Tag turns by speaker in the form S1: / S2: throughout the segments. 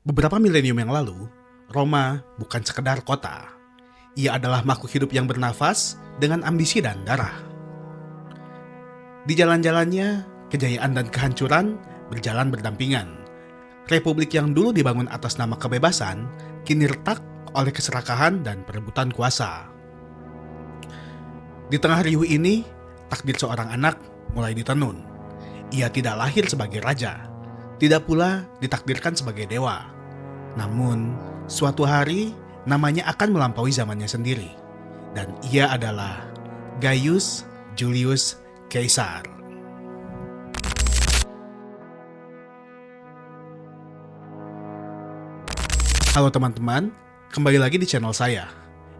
S1: Beberapa milenium yang lalu, Roma bukan sekedar kota. Ia adalah makhluk hidup yang bernafas dengan ambisi dan darah. Di jalan-jalannya, kejayaan dan kehancuran berjalan berdampingan. Republik yang dulu dibangun atas nama kebebasan, kini retak oleh keserakahan dan perebutan kuasa. Di tengah riuh ini, takdir seorang anak mulai ditenun. Ia tidak lahir sebagai raja, tidak pula ditakdirkan sebagai dewa. Namun, suatu hari namanya akan melampaui zamannya sendiri. Dan ia adalah Gaius Julius Caesar. Halo teman-teman, kembali lagi di channel saya.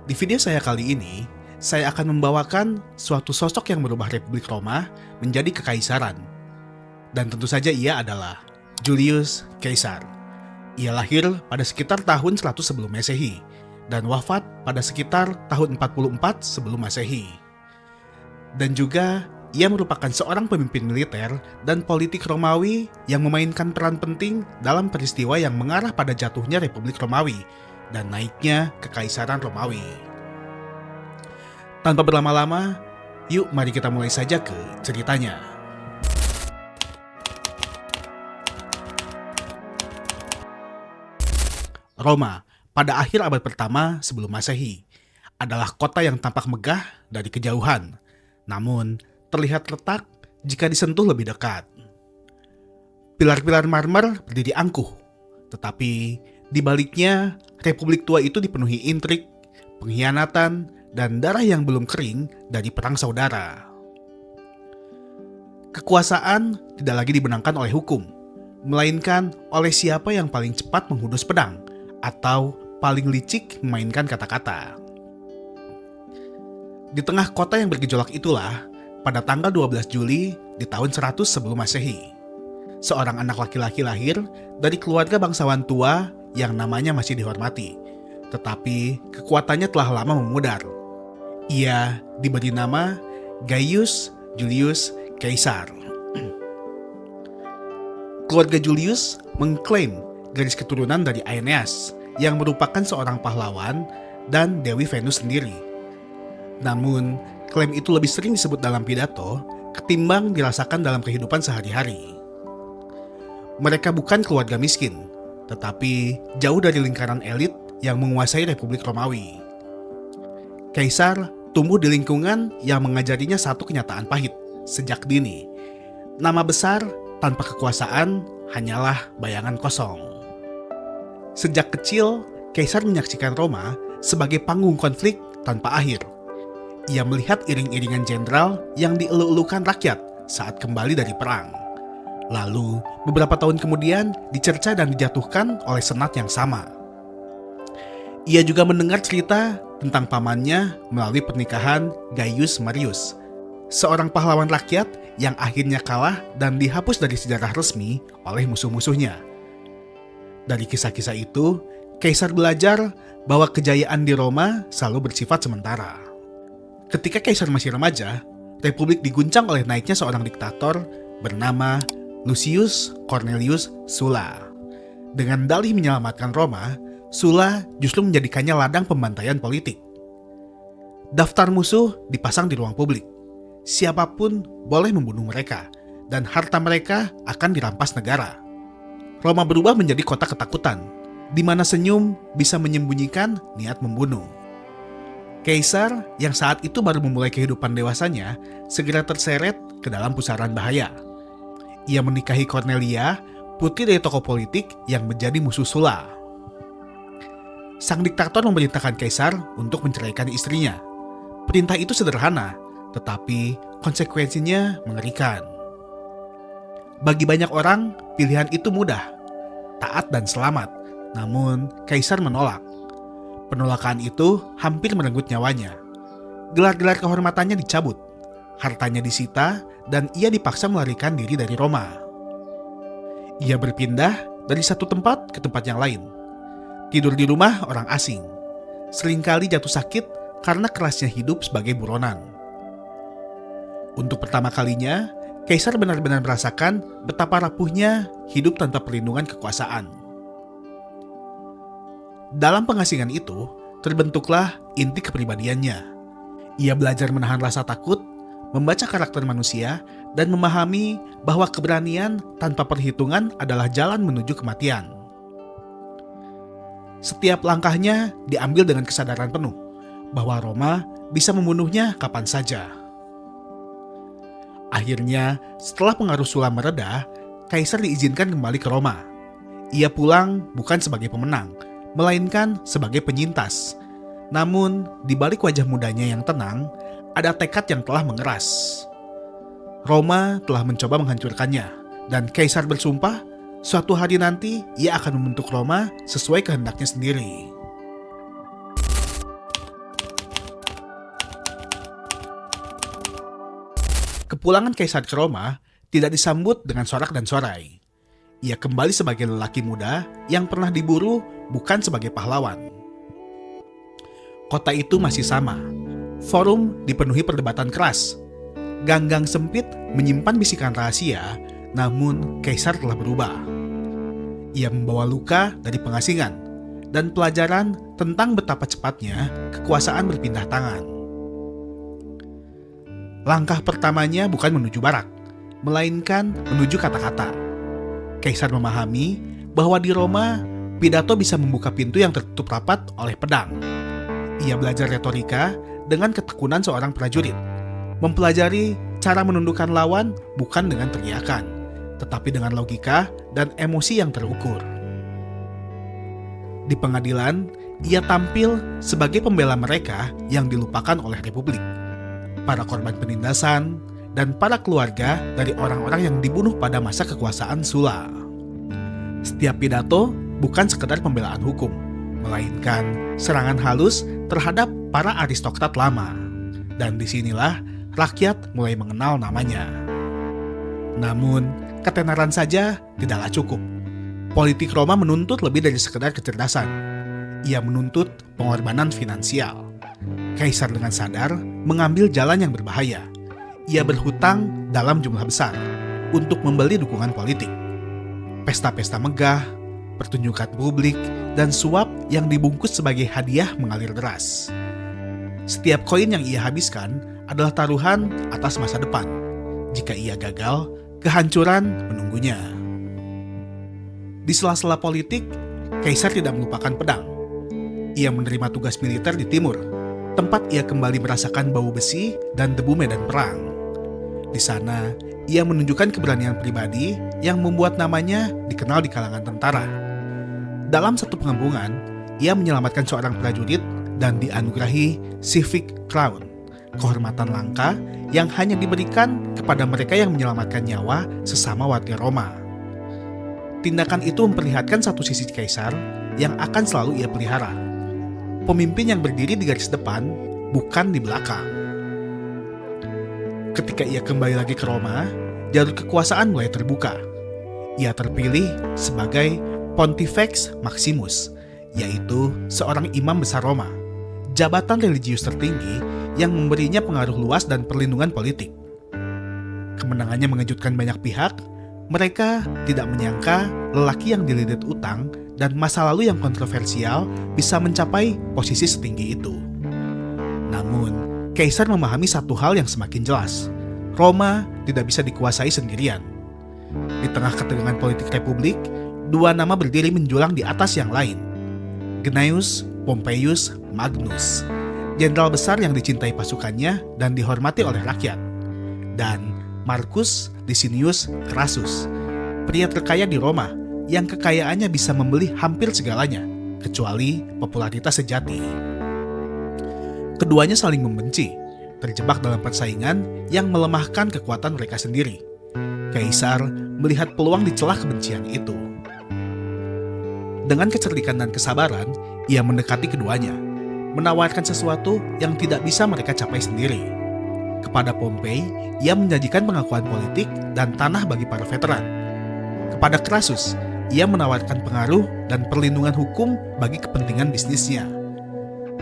S1: Di video saya kali ini, saya akan membawakan suatu sosok yang merubah Republik Roma menjadi kekaisaran. Dan tentu saja ia adalah Julius Caesar. Ia lahir pada sekitar tahun 100 sebelum Masehi dan wafat pada sekitar tahun 44 sebelum Masehi. Dan juga ia merupakan seorang pemimpin militer dan politik Romawi yang memainkan peran penting dalam peristiwa yang mengarah pada jatuhnya Republik Romawi dan naiknya Kekaisaran Romawi. Tanpa berlama-lama, yuk mari kita mulai saja ke ceritanya. Roma pada akhir abad pertama sebelum Masehi adalah kota yang tampak megah dari kejauhan, namun terlihat retak jika disentuh lebih dekat. Pilar-pilar marmer berdiri angkuh, tetapi di baliknya Republik tua itu dipenuhi intrik, pengkhianatan, dan darah yang belum kering dari perang saudara. Kekuasaan tidak lagi dibenangkan oleh hukum, melainkan oleh siapa yang paling cepat menghunus pedang atau paling licik memainkan kata-kata. Di tengah kota yang bergejolak itulah, pada tanggal 12 Juli di tahun 100 sebelum Masehi, seorang anak laki-laki lahir dari keluarga bangsawan tua yang namanya masih dihormati, tetapi kekuatannya telah lama memudar. Ia diberi nama Gaius Julius Caesar. Keluarga Julius mengklaim garis keturunan dari Aeneas yang merupakan seorang pahlawan dan Dewi Venus sendiri. Namun, klaim itu lebih sering disebut dalam pidato ketimbang dirasakan dalam kehidupan sehari-hari. Mereka bukan keluarga miskin, tetapi jauh dari lingkaran elit yang menguasai Republik Romawi. Kaisar tumbuh di lingkungan yang mengajarinya satu kenyataan pahit sejak dini. Nama besar tanpa kekuasaan hanyalah bayangan kosong. Sejak kecil, Kaisar menyaksikan Roma sebagai panggung konflik tanpa akhir. Ia melihat iring-iringan jenderal yang dielu-elukan rakyat saat kembali dari perang. Lalu, beberapa tahun kemudian dicerca dan dijatuhkan oleh senat yang sama. Ia juga mendengar cerita tentang pamannya melalui pernikahan Gaius Marius, seorang pahlawan rakyat yang akhirnya kalah dan dihapus dari sejarah resmi oleh musuh-musuhnya. Dari kisah-kisah itu, Kaisar belajar bahwa kejayaan di Roma selalu bersifat sementara. Ketika Kaisar masih remaja, Republik diguncang oleh naiknya seorang diktator bernama Lucius Cornelius Sulla. Dengan dalih menyelamatkan Roma, Sulla justru menjadikannya ladang pembantaian politik. Daftar musuh dipasang di ruang publik. Siapapun boleh membunuh mereka, dan harta mereka akan dirampas negara. Roma berubah menjadi kota ketakutan, di mana senyum bisa menyembunyikan niat membunuh. Kaisar yang saat itu baru memulai kehidupan dewasanya segera terseret ke dalam pusaran bahaya. Ia menikahi Cornelia, putri dari tokoh politik yang menjadi musuh Sulla. Sang diktator memerintahkan Kaisar untuk menceraikan istrinya. Perintah itu sederhana, tetapi konsekuensinya mengerikan. Bagi banyak orang, pilihan itu mudah, taat dan selamat. Namun, Kaisar menolak. Penolakan itu hampir merenggut nyawanya. Gelar-gelar kehormatannya dicabut, hartanya disita, dan ia dipaksa melarikan diri dari Roma. Ia berpindah dari satu tempat ke tempat yang lain. Tidur di rumah orang asing. Seringkali jatuh sakit karena kerasnya hidup sebagai buronan. Untuk pertama kalinya, Kaisar benar-benar merasakan betapa rapuhnya hidup tanpa perlindungan kekuasaan. Dalam pengasingan itu, terbentuklah inti kepribadiannya. Ia belajar menahan rasa takut, membaca karakter manusia, dan memahami bahwa keberanian tanpa perhitungan adalah jalan menuju kematian. Setiap langkahnya diambil dengan kesadaran penuh bahwa Roma bisa membunuhnya kapan saja. Akhirnya, setelah pengaruh Sula mereda, Kaisar diizinkan kembali ke Roma. Ia pulang bukan sebagai pemenang, melainkan sebagai penyintas. Namun, di balik wajah mudanya yang tenang, ada tekad yang telah mengeras. Roma telah mencoba menghancurkannya, dan Kaisar bersumpah suatu hari nanti ia akan membentuk Roma sesuai kehendaknya sendiri. Kepulangan Kaisar ke Roma tidak disambut dengan sorak dan sorai. Ia kembali sebagai lelaki muda yang pernah diburu bukan sebagai pahlawan. Kota itu masih sama. Forum dipenuhi perdebatan keras. Gang-gang sempit menyimpan bisikan rahasia, namun Kaisar telah berubah. Ia membawa luka dari pengasingan dan pelajaran tentang betapa cepatnya kekuasaan berpindah tangan. Langkah pertamanya bukan menuju barak, melainkan menuju kata-kata. Kaisar memahami bahwa di Roma, pidato bisa membuka pintu yang tertutup rapat oleh pedang. Ia belajar retorika dengan ketekunan seorang prajurit, mempelajari cara menundukkan lawan bukan dengan teriakan, tetapi dengan logika dan emosi yang terukur. Di pengadilan, ia tampil sebagai pembela mereka yang dilupakan oleh Republik, para korban penindasan, dan para keluarga dari orang-orang yang dibunuh pada masa kekuasaan Sula. Setiap pidato bukan sekedar pembelaan hukum, melainkan serangan halus terhadap para aristokrat lama. Dan disinilah rakyat mulai mengenal namanya. Namun, ketenaran saja tidaklah cukup. Politik Roma menuntut lebih dari sekedar kecerdasan. Ia menuntut pengorbanan finansial. Kaisar dengan sadar mengambil jalan yang berbahaya. Ia berhutang dalam jumlah besar untuk membeli dukungan politik. Pesta-pesta megah, pertunjukan publik, dan suap yang dibungkus sebagai hadiah mengalir deras. Setiap koin yang ia habiskan adalah taruhan atas masa depan. Jika ia gagal, kehancuran menunggunya. Di sela-sela politik, Kaisar tidak melupakan pedang. Ia menerima tugas militer di timur, tempat ia kembali merasakan bau besi dan debu medan perang. Di sana, ia menunjukkan keberanian pribadi yang membuat namanya dikenal di kalangan tentara. Dalam satu pengempungan, ia menyelamatkan seorang prajurit dan dianugerahi Civic Crown, kehormatan langka yang hanya diberikan kepada mereka yang menyelamatkan nyawa sesama warga Roma. Tindakan itu memperlihatkan satu sisi Kaisar yang akan selalu ia pelihara. Pemimpin yang berdiri di garis depan, bukan di belakang. Ketika ia kembali lagi ke Roma, jalur kekuasaan mulai terbuka. Ia terpilih sebagai Pontifex Maximus, yaitu seorang imam besar Roma, jabatan religius tertinggi yang memberinya pengaruh luas dan perlindungan politik. Kemenangannya mengejutkan banyak pihak. Mereka tidak menyangka lelaki yang dililit utang dan masa lalu yang kontroversial bisa mencapai posisi setinggi itu. Namun, Kaisar memahami satu hal yang semakin jelas. Roma tidak bisa dikuasai sendirian. Di tengah ketegangan politik Republik, dua nama berdiri menjulang di atas yang lain. Gnaeus Pompeius Magnus, jenderal besar yang dicintai pasukannya dan dihormati oleh rakyat. Dan Marcus Licinius Crassus, pria terkaya di Roma yang kekayaannya bisa membeli hampir segalanya, kecuali popularitas sejati. Keduanya saling membenci, terjebak dalam persaingan yang melemahkan kekuatan mereka sendiri. Kaisar melihat peluang di celah kebencian itu. Dengan kecerdikan dan kesabaran, ia mendekati keduanya, menawarkan sesuatu yang tidak bisa mereka capai sendiri. Kepada Pompei, ia menjanjikan pengakuan politik dan tanah bagi para veteran. Kepada Crassus, ia menawarkan pengaruh dan perlindungan hukum bagi kepentingan bisnisnya.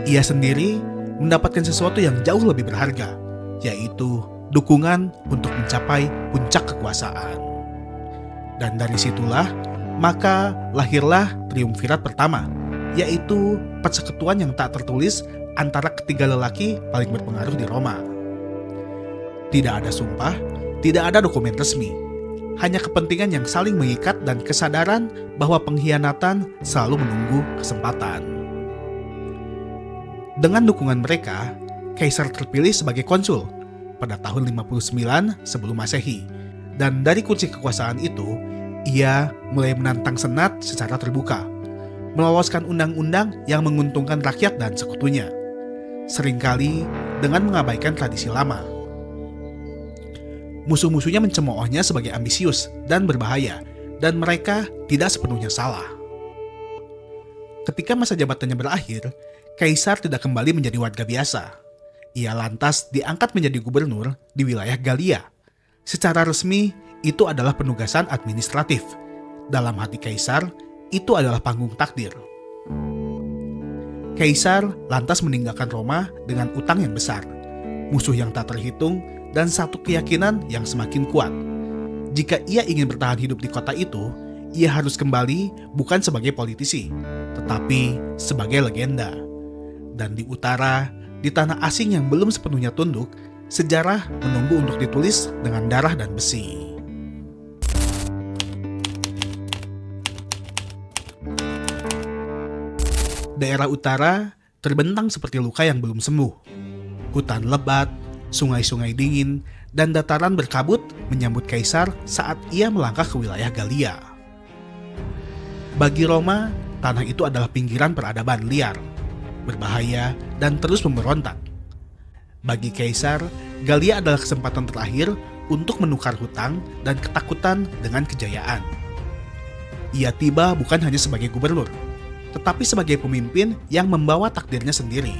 S1: Ia sendiri mendapatkan sesuatu yang jauh lebih berharga, yaitu dukungan untuk mencapai puncak kekuasaan. Dan dari situlah, maka lahirlah triumvirat pertama, yaitu persekutuan yang tak tertulis antara ketiga lelaki paling berpengaruh di Roma. Tidak ada sumpah, tidak ada dokumen resmi, hanya kepentingan yang saling mengikat dan kesadaran bahwa pengkhianatan selalu menunggu kesempatan. Dengan dukungan mereka, Kaisar terpilih sebagai konsul pada tahun 59 sebelum Masehi, dan dari kunci kekuasaan itu, ia mulai menantang senat secara terbuka, meloloskan undang-undang yang menguntungkan rakyat dan sekutunya, seringkali dengan mengabaikan tradisi lama. Musuh-musuhnya mencemoohnya sebagai ambisius dan berbahaya, dan mereka tidak sepenuhnya salah. Ketika masa jabatannya berakhir, Kaisar tidak kembali menjadi warga biasa. Ia lantas diangkat menjadi gubernur di wilayah Galia. Secara resmi, itu adalah penugasan administratif. Dalam hati Kaisar, itu adalah panggung takdir. Kaisar lantas meninggalkan Roma dengan utang yang besar, musuh yang tak terhitung, dan satu keyakinan yang semakin kuat. Jika ia ingin bertahan hidup di kota itu, ia harus kembali bukan sebagai politisi, tetapi sebagai legenda. Dan di utara, di tanah asing yang belum sepenuhnya tunduk, sejarah menunggu untuk ditulis dengan darah dan besi. Daerah utara terbentang seperti luka yang belum sembuh. Hutan lebat, sungai-sungai dingin, dan dataran berkabut menyambut Kaisar saat ia melangkah ke wilayah Galia. Bagi Roma, tanah itu adalah pinggiran peradaban liar, berbahaya, dan terus memberontak. Bagi Kaisar, Galia adalah kesempatan terakhir untuk menukar hutang dan ketakutan dengan kejayaan. Ia tiba bukan hanya sebagai gubernur, tetapi sebagai pemimpin yang membawa takdirnya sendiri.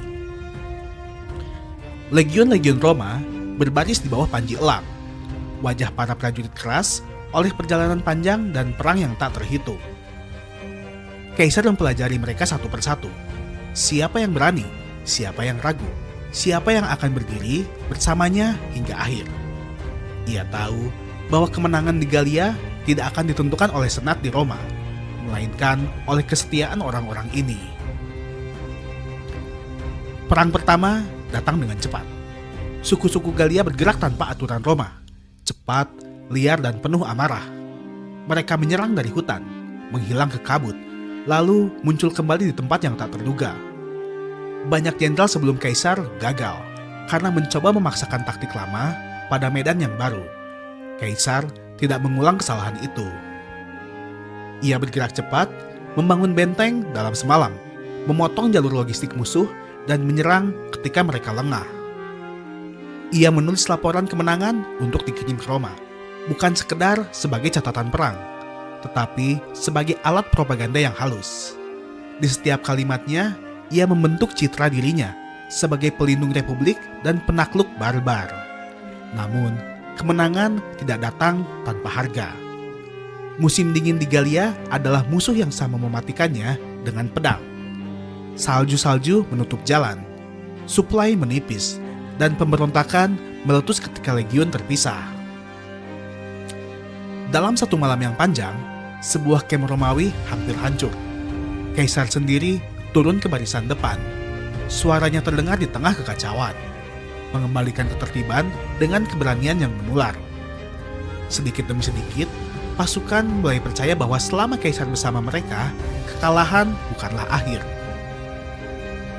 S1: Legiun-legiun Roma berbaris di bawah panji elang. Wajah para prajurit keras oleh perjalanan panjang dan perang yang tak terhitung. Kaisar mempelajari mereka satu persatu. Siapa yang berani, siapa yang ragu, siapa yang akan berdiri bersamanya hingga akhir. Ia tahu bahwa kemenangan di Galia tidak akan ditentukan oleh senat di Roma, melainkan oleh kesetiaan orang-orang ini. Perang pertama datang dengan cepat. Suku-suku Galia bergerak tanpa aturan Roma, cepat, liar, dan penuh amarah. Mereka menyerang dari hutan, menghilang ke kabut, lalu muncul kembali di tempat yang tak terduga. Banyak jenderal sebelum Kaisar gagal karena mencoba memaksakan taktik lama pada medan yang baru. Kaisar tidak mengulang kesalahan itu. Ia bergerak cepat, membangun benteng dalam semalam, memotong jalur logistik musuh, dan menyerang ketika mereka lengah. Ia menulis laporan kemenangan untuk dikirim ke Roma, bukan sekedar sebagai catatan perang, tetapi sebagai alat propaganda yang halus. Di setiap kalimatnya, ia membentuk citra dirinya sebagai pelindung republik dan penakluk barbar. Namun, kemenangan tidak datang tanpa harga. Musim dingin di Galia adalah musuh yang sama mematikannya dengan pedang. Salju-salju menutup jalan, suplai menipis, dan pemberontakan meletus ketika legiun terpisah. Dalam satu malam yang panjang, sebuah kem Romawi hampir hancur. Kaisar sendiri turun ke barisan depan. Suaranya terdengar di tengah kekacauan, mengembalikan ketertiban dengan keberanian yang menular. Sedikit demi sedikit, pasukan mulai percaya bahwa selama Kaisar bersama mereka, kekalahan bukanlah akhir.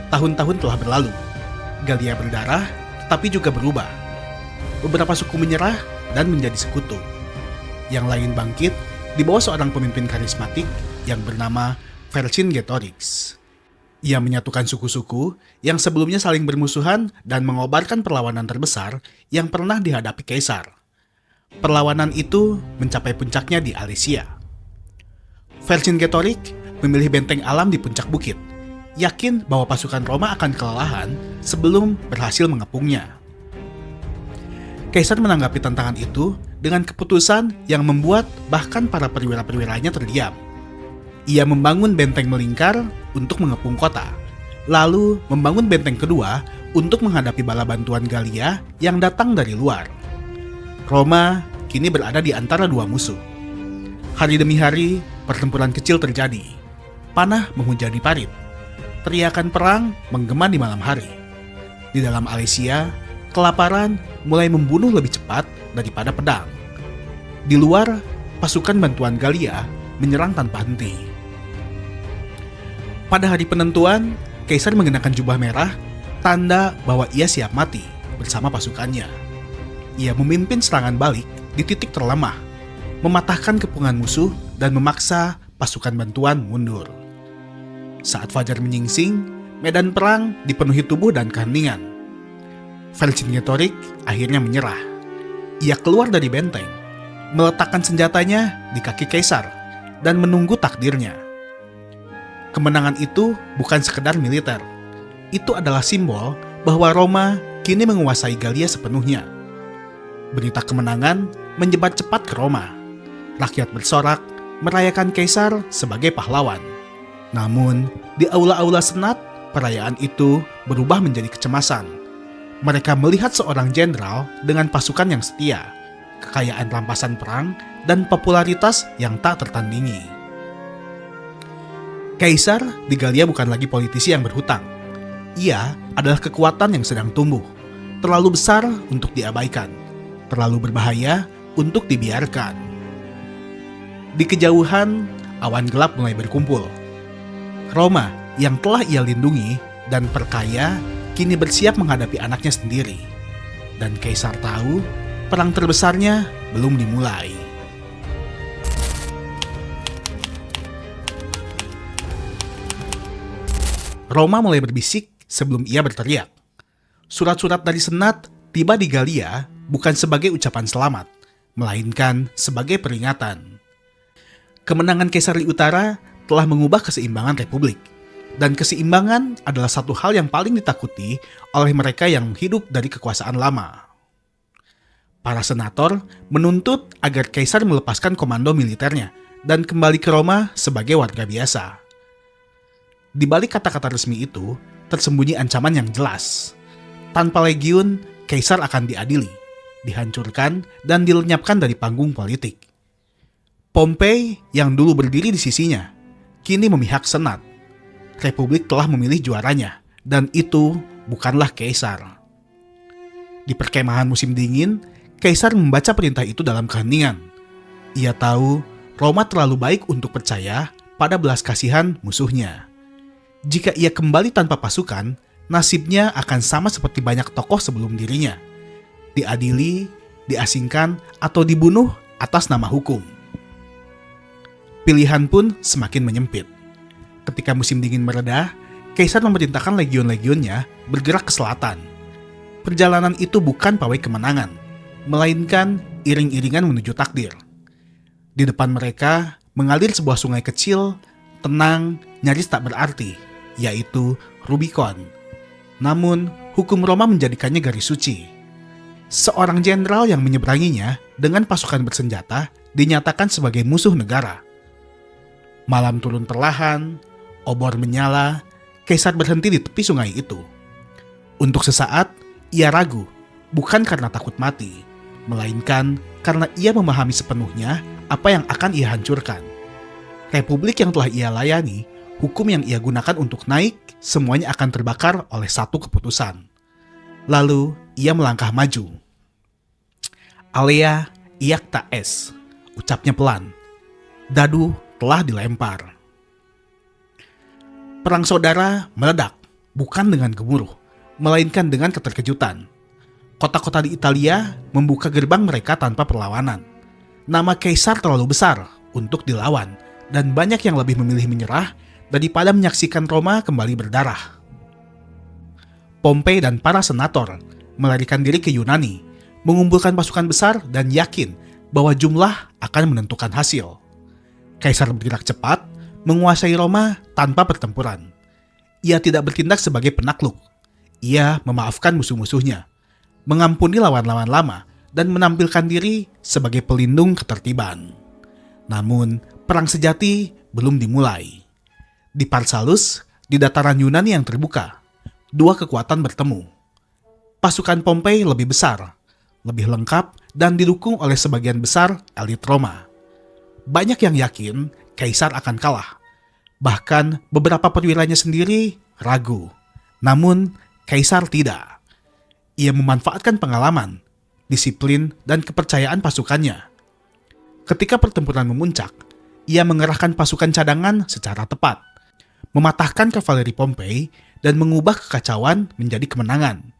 S1: Tahun-tahun telah berlalu. Galia berdarah, tetapi juga berubah. Beberapa suku menyerah dan menjadi sekutu. Yang lain bangkit di bawah seorang pemimpin karismatik yang bernama Vercingetorix. Ia menyatukan suku-suku yang sebelumnya saling bermusuhan dan mengobarkan perlawanan terbesar yang pernah dihadapi Kaisar. Perlawanan itu mencapai puncaknya di Alesia. Vercingetorix memilih benteng alam di puncak bukit, yakin bahwa pasukan Roma akan kelelahan sebelum berhasil mengepungnya. Kaisar menanggapi tantangan itu dengan keputusan yang membuat bahkan para perwira-perwiranya terdiam. Ia membangun benteng melingkar untuk mengepung kota, lalu membangun benteng kedua untuk menghadapi bala bantuan Galia yang datang dari luar. Roma kini berada di antara dua musuh. Hari demi hari, pertempuran kecil terjadi. Panah menghujani parit, teriakan perang menggema di malam hari. Di dalam Alesia, kelaparan mulai membunuh lebih cepat daripada pedang. Di luar, pasukan bantuan Gallia menyerang tanpa henti. Pada hari penentuan, Kaisar mengenakan jubah merah, tanda bahwa ia siap mati bersama pasukannya. Ia memimpin serangan balik di titik terlemah, mematahkan kepungan musuh dan memaksa pasukan bantuan mundur. Saat fajar menyingsing, medan perang dipenuhi tubuh dan keheningan. Vercingetorix akhirnya menyerah. Ia keluar dari benteng, meletakkan senjatanya di kaki Kaisar, dan menunggu takdirnya. Kemenangan itu bukan sekedar militer. Itu adalah simbol bahwa Roma kini menguasai Gallia sepenuhnya. Berita kemenangan menyebar cepat ke Roma. Rakyat bersorak, merayakan Kaisar sebagai pahlawan. Namun, di aula-aula senat, perayaan itu berubah menjadi kecemasan. Mereka melihat seorang jenderal dengan pasukan yang setia, kekayaan rampasan perang, dan popularitas yang tak tertandingi. Kaisar di Gallia bukan lagi politisi yang berhutang. Ia adalah kekuatan yang sedang tumbuh, terlalu besar untuk diabaikan, terlalu berbahaya untuk dibiarkan. Di kejauhan, awan gelap mulai berkumpul. Roma yang telah ia lindungi dan perkaya kini bersiap menghadapi anaknya sendiri. Dan Kaisar tahu perang terbesarnya belum dimulai. Roma mulai berbisik sebelum ia berteriak. Surat-surat dari Senat tiba di Gallia bukan sebagai ucapan selamat, melainkan sebagai peringatan. Kemenangan Kaisar di utara telah mengubah keseimbangan republik, dan keseimbangan adalah satu hal yang paling ditakuti oleh mereka yang hidup dari kekuasaan lama. Para senator menuntut agar Kaisar melepaskan komando militernya dan kembali ke Roma sebagai warga biasa. Di balik kata-kata resmi itu, tersembunyi ancaman yang jelas. Tanpa legiun, Kaisar akan diadili, dihancurkan, dan dilenyapkan dari panggung politik. Pompei yang dulu berdiri di sisinya, kini memihak Senat. Republik telah memilih juaranya, dan itu bukanlah Kaisar. Di perkemahan musim dingin, Kaisar membaca perintah itu dalam keheningan. Ia tahu Roma terlalu baik untuk percaya pada belas kasihan musuhnya. Jika ia kembali tanpa pasukan, nasibnya akan sama seperti banyak tokoh sebelum dirinya. Diadili, diasingkan, atau dibunuh atas nama hukum. Pilihan pun semakin menyempit. Ketika musim dingin mereda, Kaisar memerintahkan legion-legionnya bergerak ke selatan. Perjalanan itu bukan pawai kemenangan, melainkan iring-iringan menuju takdir. Di depan mereka mengalir sebuah sungai kecil, tenang, nyaris tak berarti, yaitu Rubicon. Namun, hukum Roma menjadikannya garis suci. Seorang jenderal yang menyeberanginya dengan pasukan bersenjata dinyatakan sebagai musuh negara. Malam turun perlahan, obor menyala, Kaisar berhenti di tepi sungai itu. Untuk sesaat, ia ragu, bukan karena takut mati, melainkan karena ia memahami sepenuhnya apa yang akan ia hancurkan. Republik yang telah ia layani, hukum yang ia gunakan untuk naik, semuanya akan terbakar oleh satu keputusan. Lalu, ia melangkah maju. Alea iacta est, ucapnya pelan. Dadu telah dilempar. Perang saudara meledak, bukan dengan gemuruh, melainkan dengan keterkejutan. Kota-kota di Italia membuka gerbang mereka tanpa perlawanan. Nama Kaisar terlalu besar untuk dilawan, dan banyak yang lebih memilih menyerah daripada menyaksikan Roma kembali berdarah. Pompei dan para senator melarikan diri ke Yunani, mengumpulkan pasukan besar dan yakin bahwa jumlah akan menentukan hasil. Kaisar bergerak cepat, menguasai Roma tanpa pertempuran. Ia tidak bertindak sebagai penakluk. Ia memaafkan musuh-musuhnya, mengampuni lawan-lawan lama, dan menampilkan diri sebagai pelindung ketertiban. Namun, perang sejati belum dimulai. Di Pharsalus, di dataran Yunani yang terbuka, dua kekuatan bertemu. Pasukan Pompei lebih besar, lebih lengkap, dan didukung oleh sebagian besar elit Roma. Banyak yang yakin Kaisar akan kalah. Bahkan beberapa perwiranya sendiri ragu. Namun, Kaisar tidak. Ia memanfaatkan pengalaman, disiplin, dan kepercayaan pasukannya. Ketika pertempuran memuncak, ia mengerahkan pasukan cadangan secara tepat, mematahkan kavaleri Pompei, dan mengubah kekacauan menjadi kemenangan.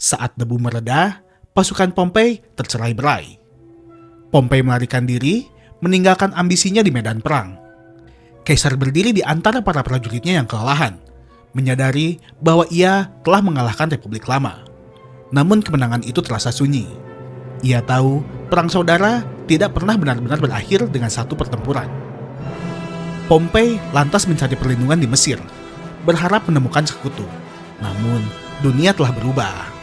S1: Saat debu mereda, pasukan Pompei tercerai-berai. Pompei melarikan diri, meninggalkan ambisinya di medan perang. Kaisar berdiri di antara para prajuritnya yang kelelahan, menyadari bahwa ia telah mengalahkan Republik Lama. Namun kemenangan itu terasa sunyi. Ia tahu perang saudara tidak pernah benar-benar berakhir dengan satu pertempuran. Pompei lantas mencari perlindungan di Mesir, berharap menemukan sekutu. Namun, dunia telah berubah.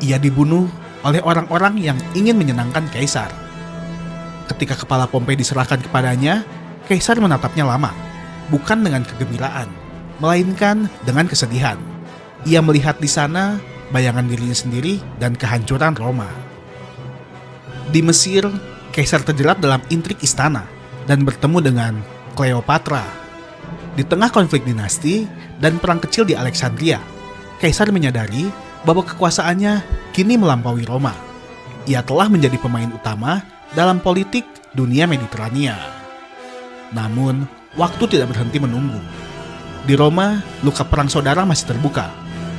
S1: Ia dibunuh oleh orang-orang yang ingin menyenangkan Kaisar. Ketika kepala Pompei diserahkan kepadanya, Kaisar menatapnya lama, bukan dengan kegembiraan, melainkan dengan kesedihan. Ia melihat di sana bayangan dirinya sendiri dan kehancuran Roma. Di Mesir, Kaisar terjerat dalam intrik istana dan bertemu dengan Cleopatra. Di tengah konflik dinasti dan perang kecil di Alexandria, Kaisar menyadari bahwa kekuasaannya kini melampaui Roma. Ia telah menjadi pemain utama dalam politik dunia Mediterania. Namun, waktu tidak berhenti menunggu. Di Roma, luka perang saudara masih terbuka.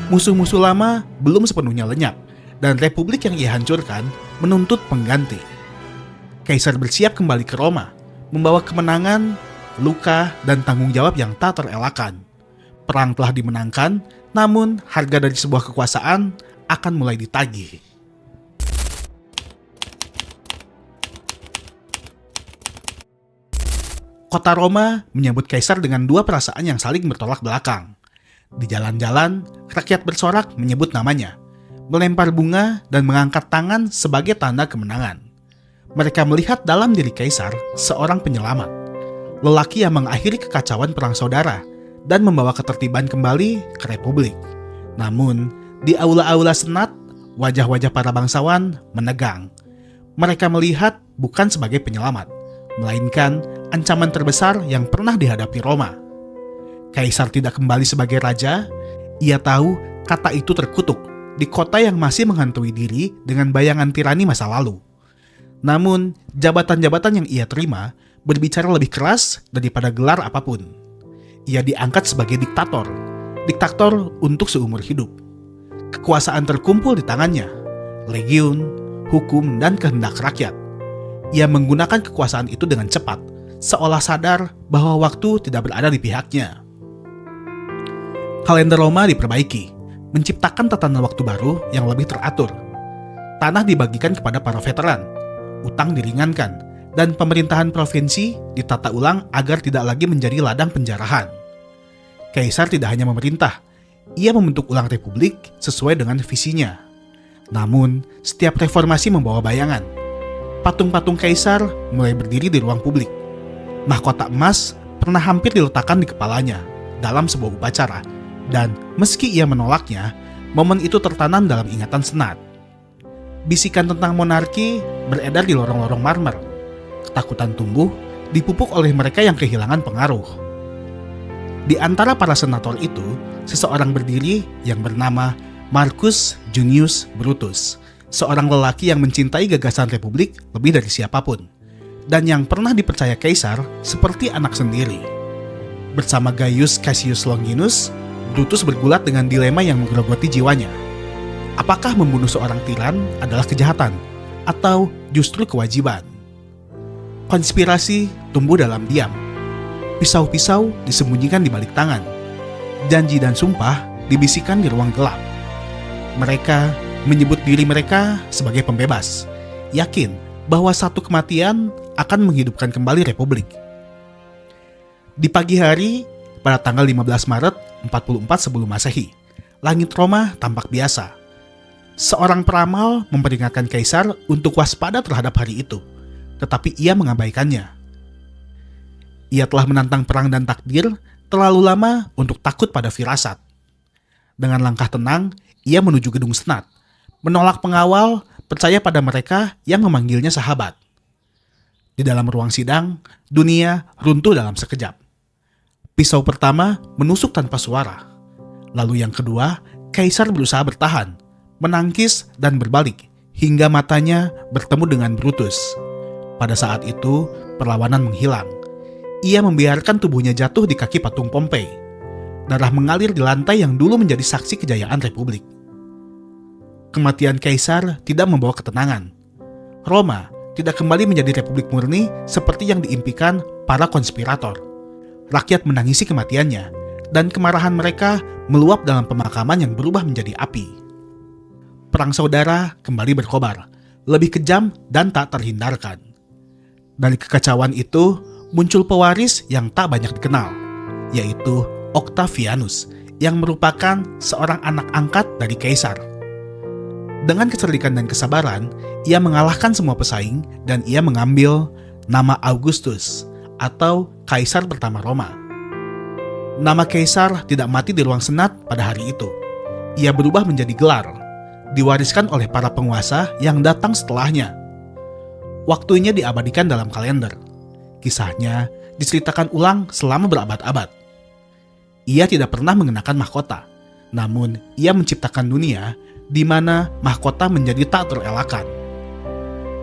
S1: Musuh-musuh lama belum sepenuhnya lenyap, dan republik yang ia hancurkan menuntut pengganti. Kaisar bersiap kembali ke Roma, membawa kemenangan, luka, dan tanggung jawab yang tak terelakkan. Perang telah dimenangkan, namun harga dari sebuah kekuasaan akan mulai ditagih. Kota Roma menyambut Kaisar dengan dua perasaan yang saling bertolak belakang. Di jalan-jalan, rakyat bersorak menyebut namanya, melempar bunga dan mengangkat tangan sebagai tanda kemenangan. Mereka melihat dalam diri Kaisar seorang penyelamat, lelaki yang mengakhiri kekacauan perang saudara dan membawa ketertiban kembali ke Republik. Namun, di aula-aula Senat, wajah-wajah para bangsawan menegang. Mereka melihat bukan sebagai penyelamat, melainkan ancaman terbesar yang pernah dihadapi Roma. Kaisar tidak kembali sebagai raja. Ia tahu kata itu terkutuk di kota yang masih menghantui diri dengan bayangan tirani masa lalu. Namun, jabatan-jabatan yang ia terima berbicara lebih keras daripada gelar apapun. Ia diangkat sebagai diktator untuk seumur hidup. Kekuasaan terkumpul di tangannya, legiun, hukum, dan kehendak rakyat. Ia menggunakan kekuasaan itu dengan cepat, seolah sadar bahwa waktu tidak berada di pihaknya. Kalender Roma diperbaiki, menciptakan tatanan waktu baru yang lebih teratur. Tanah dibagikan kepada para veteran, utang diringankan, dan pemerintahan provinsi ditata ulang agar tidak lagi menjadi ladang penjarahan. Kaisar tidak hanya memerintah, ia membentuk ulang republik sesuai dengan visinya. Namun, setiap reformasi membawa bayangan. Patung-patung Kaisar mulai berdiri di ruang publik. Mahkota emas pernah hampir diletakkan di kepalanya dalam sebuah upacara, dan meski ia menolaknya, momen itu tertanam dalam ingatan Senat. Bisikan tentang monarki beredar di lorong-lorong marmer. Ketakutan tumbuh, dipupuk oleh mereka yang kehilangan pengaruh. Di antara para senator itu, seseorang berdiri yang bernama Marcus Junius Brutus, seorang lelaki yang mencintai gagasan republik lebih dari siapapun, dan yang pernah dipercaya Kaisar seperti anak sendiri. Bersama Gaius Cassius Longinus, Brutus bergulat dengan dilema yang menggerogoti jiwanya. Apakah membunuh seorang tiran adalah kejahatan, atau justru kewajiban? Konspirasi tumbuh dalam diam. Pisau-pisau disembunyikan di balik tangan. Janji dan sumpah dibisikkan di ruang gelap. Mereka menyebut diri mereka sebagai pembebas, yakin bahwa satu kematian akan menghidupkan kembali republik. Di pagi hari, pada tanggal 15 Maret 44 sebelum Masehi, langit Roma tampak biasa. Seorang peramal memperingatkan Kaisar untuk waspada terhadap hari itu, tetapi ia mengabaikannya. Ia telah menantang perang dan takdir terlalu lama untuk takut pada firasat. Dengan langkah tenang, ia menuju gedung Senat, menolak pengawal, percaya pada mereka yang memanggilnya sahabat. Di dalam ruang sidang, dunia runtuh dalam sekejap. Pisau pertama menusuk tanpa suara. Lalu yang kedua, Kaisar berusaha bertahan, menangkis dan berbalik hingga matanya bertemu dengan Brutus. Pada saat itu, perlawanan menghilang. Ia membiarkan tubuhnya jatuh di kaki patung Pompei. Darah mengalir di lantai yang dulu menjadi saksi kejayaan Republik. Kematian Kaisar tidak membawa ketenangan. Roma tidak kembali menjadi republik murni seperti yang diimpikan para konspirator. Rakyat menangisi kematiannya, dan kemarahan mereka meluap dalam pemakaman yang berubah menjadi api. Perang saudara kembali berkobar, lebih kejam dan tak terhindarkan. Dari kekacauan itu, muncul pewaris yang tak banyak dikenal, yaitu Octavianus, yang merupakan seorang anak angkat dari Kaisar. Dengan kecerdikan dan kesabaran, ia mengalahkan semua pesaing dan ia mengambil nama Augustus atau Kaisar pertama Roma. Nama Kaisar tidak mati di ruang senat pada hari itu. Ia berubah menjadi gelar, diwariskan oleh para penguasa yang datang setelahnya. Waktunya diabadikan dalam kalender. Kisahnya diceritakan ulang selama berabad-abad. Ia tidak pernah mengenakan mahkota, namun ia menciptakan dunia di mana mahkota menjadi tak terelakkan.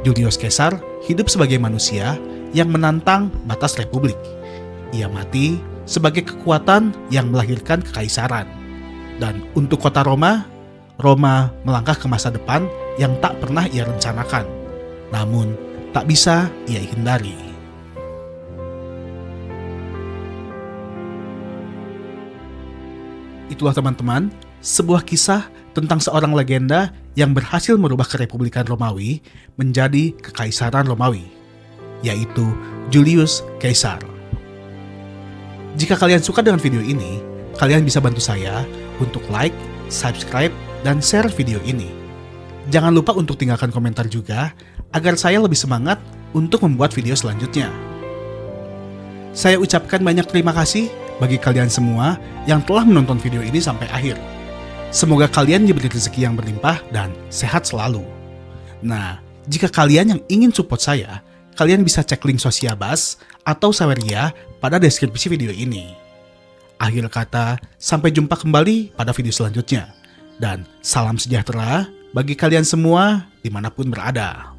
S1: Julius Caesar hidup sebagai manusia yang menantang batas republik. Ia mati sebagai kekuatan yang melahirkan kekaisaran. Dan untuk kota Roma, Roma melangkah ke masa depan yang tak pernah ia rencanakan, namun tak bisa ia hindari. Itulah teman-teman, sebuah kisah tentang seorang legenda yang berhasil merubah kerepublikan Romawi menjadi kekaisaran Romawi, yaitu Julius Caesar. Jika kalian suka dengan video ini, kalian bisa bantu saya untuk like, subscribe, dan share video ini. Jangan lupa untuk tinggalkan komentar juga, agar saya lebih semangat untuk membuat video selanjutnya. Saya ucapkan banyak terima kasih bagi kalian semua yang telah menonton video ini sampai akhir. Semoga kalian diberi rezeki yang berlimpah dan sehat selalu. Nah, jika kalian yang ingin support saya, kalian bisa cek link Sosiabas atau Saweria pada deskripsi video ini. Akhir kata, sampai jumpa kembali pada video selanjutnya. Dan salam sejahtera bagi kalian semua dimanapun berada.